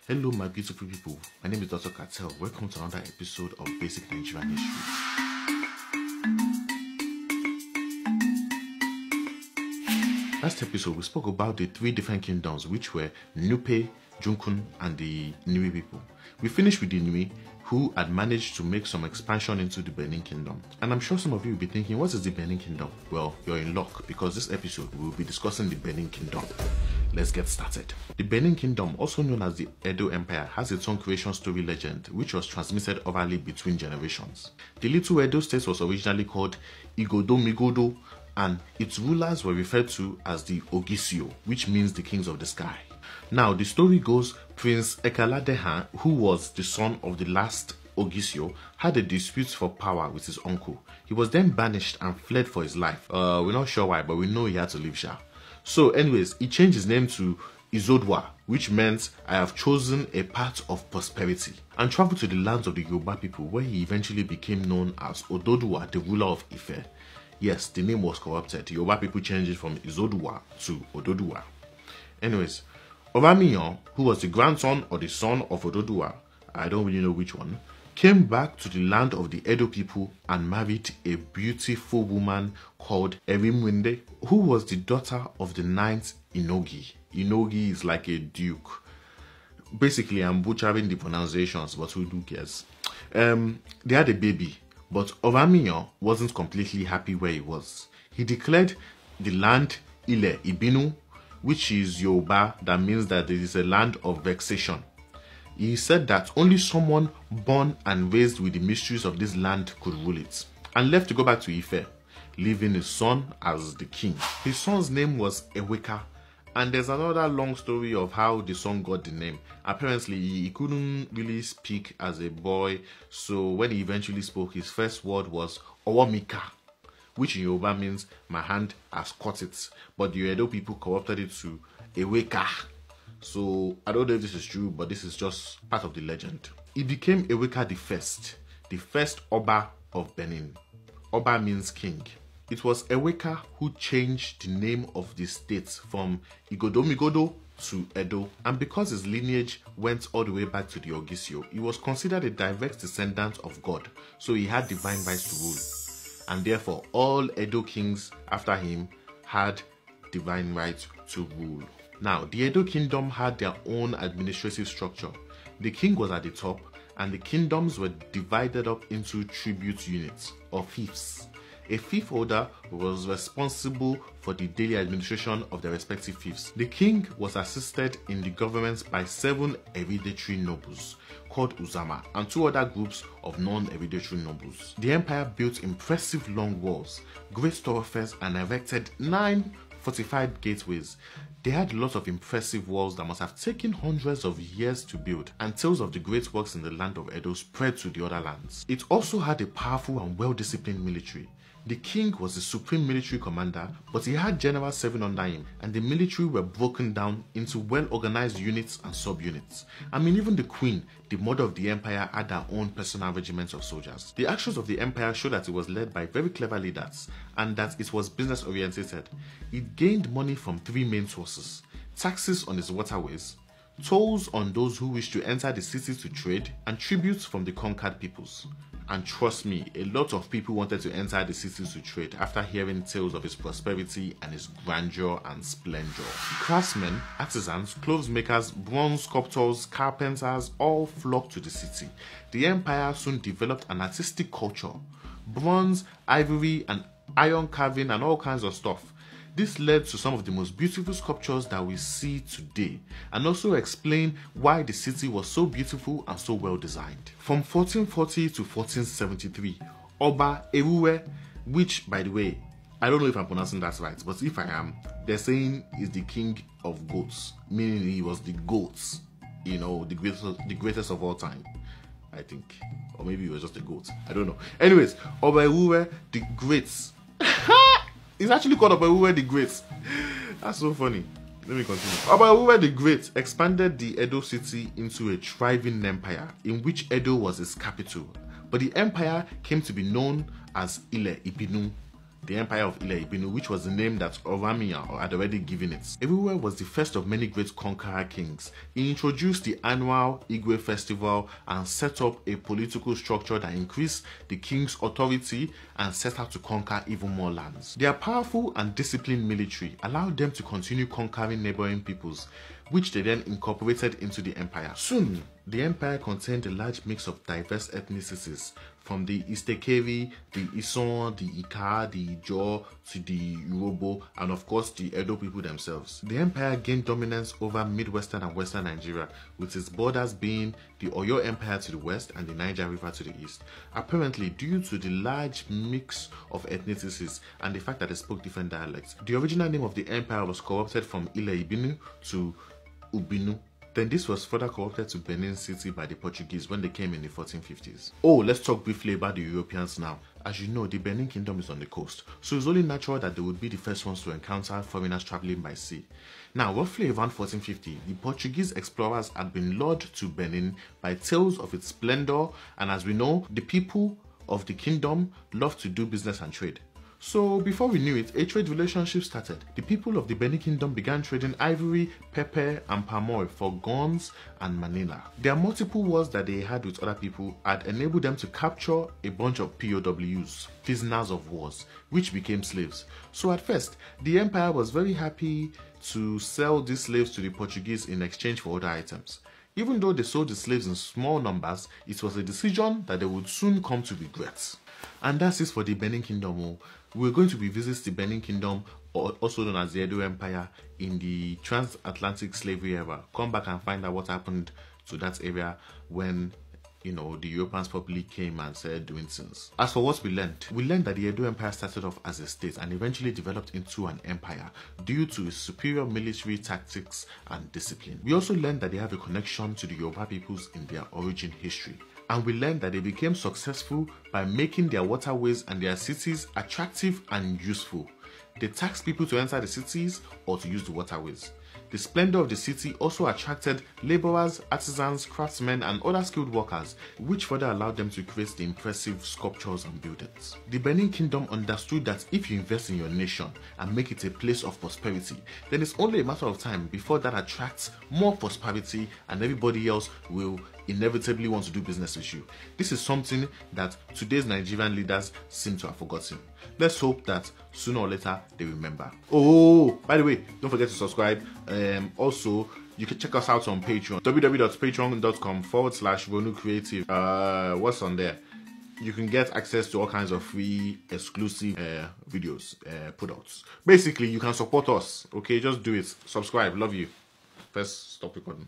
Hello my beautiful people, my name is Dr. Cartel. Welcome to another episode of Basic Nigerian History. Last episode we spoke about the three different kingdoms which were Nupe, Junkun and the Nui people. We finished with the Nui who had managed to make some expansion into the Benin Kingdom. And I'm sure some of you will be thinking, what is the Benin Kingdom? Well, you're in luck because this episode we will be discussing the Benin Kingdom. Let's get started. The Benin Kingdom, also known as the Edo Empire, has its own creation story legend which was transmitted orally between generations. The Little Edo State was originally called Igodo Migodo and its rulers were referred to as the Ogisio, which means the kings of the sky. Now, the story goes Prince Ekaladehan, who was the son of the last Ogisio, had a dispute for power with his uncle. He was then banished and fled for his life. We're not sure why, but we know he had to leave Sha. So anyways, he changed his name to Izodwa, which meant I have chosen a path of prosperity, and traveled to the lands of the Yoruba people, where he eventually became known as Ododuwa, the ruler of Ife. Yes, the name was corrupted. The Yoruba people changed it from Izodwa to Ododuwa. Anyways, Obamiyan, who was the grandson or the son of Ododuwa, I don't really know which one, came back to the land of the Edo people and married a beautiful woman called Erimwende, who was the daughter of the 9th Inogi. Inogi is like a duke. Basically, I'm butchering the pronunciations, but who cares? They had a baby, but Obamiyan wasn't completely happy where he was. He declared the land Ile Ibinu, which is Yoruba, that means that there is a land of vexation. He said that only someone born and raised with the mysteries of this land could rule it, and left to go back to Ife, leaving his son as the king. His son's name was Eweka, and there's another long story of how the son got the name. Apparently, he couldn't really speak as a boy, so when he eventually spoke, his first word was Owomika, which in Yoruba means my hand has caught it, but the Edo people corrupted it to Eweka. So I don't know if this is true, but this is just part of the legend. He became Eweka the first Oba of Benin. Oba means king. It was Eweka who changed the name of the state from Igodomigodo to Edo, and because his lineage went all the way back to the Ogisio, he was considered a direct descendant of God, so he had divine rights to rule, and therefore all Edo kings after him had divine rights to rule. Now, the Edo kingdom had their own administrative structure. The king was at the top, and the kingdoms were divided up into tribute units, or fiefs. A fief holder was responsible for the daily administration of their respective fiefs. The king was assisted in the government by 7 hereditary nobles, called Uzama, and 2 other groups of non-hereditary nobles. The empire built impressive long walls, great thoroughfares, and erected 9 fortified gateways. They had lots of impressive walls that must have taken hundreds of years to build, and tales of the great works in the land of Edo spread to the other lands. It also had a powerful and well-disciplined military. The king was the supreme military commander, but he had generals serving under him, and the military were broken down into well-organized units and sub-units. I mean, even the queen, the mother of the empire, had her own personal regiments of soldiers. The actions of the empire show that it was led by very clever leaders, and that it was business-oriented. It gained money from 3 main sources: taxes on its waterways, tolls on those who wish to enter the city to trade, and tributes from the conquered peoples. And trust me, a lot of people wanted to enter the city to trade after hearing tales of its prosperity and its grandeur and splendor. Craftsmen, artisans, clothes makers, bronze sculptors, carpenters all flocked to the city. The empire soon developed an artistic culture: bronze, ivory, and iron carving, and all kinds of stuff. This led to some of the most beautiful sculptures that we see today, and also explain why the city was so beautiful and so well designed. From 1440 to 1473, Oba Ewuwe, which, by the way, I don't know if I'm pronouncing that right, but if I am, they're saying is the king of goats, meaning he was the goats, you know, the greatest of all time, I think. Or maybe he was just a goat, I don't know. Anyways, Oba Ewuwe the Great. It's actually called Oba Ewuwe the Great. That's so funny. Let me continue. Oba Ewuwe the Great expanded the Edo city into a thriving empire, in which Edo was its capital. But the empire came to be known as Ile Ibinu. the Empire of Ile Ibinu, which was the name that Oromia had already given it. Eruwe was the first of many great conqueror kings. He introduced the annual Igwe festival and set up a political structure that increased the king's authority and set out to conquer even more lands. Their powerful and disciplined military allowed them to continue conquering neighboring peoples, which they then incorporated into the empire. Soon, the empire contained a large mix of diverse ethnicities, from the Istekeri, the Ison, the Ika, the Ijaw, to the Yoruba, and of course the Edo people themselves. The empire gained dominance over Midwestern and Western Nigeria, with its borders being the Oyo Empire to the west and the Niger River to the east. Apparently, due to the large mix of ethnicities and the fact that they spoke different dialects, the original name of the empire was corrupted from Ile Ibinu to Ubinu. Then this was further corrupted to Benin City by the Portuguese when they came in the 1450s. Oh, let's talk briefly about the Europeans now. As you know, the Benin Kingdom is on the coast, so it's only natural that they would be the first ones to encounter foreigners traveling by sea. Now, roughly around 1450, the Portuguese explorers had been lured to Benin by tales of its splendor, and as we know, the people of the kingdom love to do business and trade. So before we knew it, a trade relationship started. The people of the Benin Kingdom began trading ivory, pepper, and palm oil for guns and manila. Their multiple wars that they had with other people had enabled them to capture a bunch of POWs, prisoners of wars, which became slaves. So at first, the empire was very happy to sell these slaves to the Portuguese in exchange for other items. Even though they sold the slaves in small numbers, it was a decision that they would soon come to regret. And that's it for the Benin Kingdom. We're going to revisit the Benin Kingdom, also known as the Edo Empire, in the transatlantic slavery era. Come back and find out what happened to that area when, the Europeans probably came and started doing things. As for what we learned that the Edo Empire started off as a state and eventually developed into an empire due to its superior military tactics and discipline. We also learned that they have a connection to the Yoruba peoples in their origin history. And we learned that they became successful by making their waterways and their cities attractive and useful. They taxed people to enter the cities or to use the waterways. The splendor of the city also attracted laborers, artisans, craftsmen, and other skilled workers, which further allowed them to create the impressive sculptures and buildings. The Benin Kingdom understood that if you invest in your nation and make it a place of prosperity, then it's only a matter of time before that attracts more prosperity and everybody else will inevitably want to do business with you. This is something that today's Nigerian leaders seem to have forgotten. Let's hope that sooner or later they remember. Oh, by the way, don't forget to subscribe. Also, you can check us out on Patreon, www.patreon.com/RonuCreative. What's on there? You can get access to all kinds of free exclusive videos, products. Basically, you can support us. Okay, just do it. Subscribe. Love you. First, stop recording.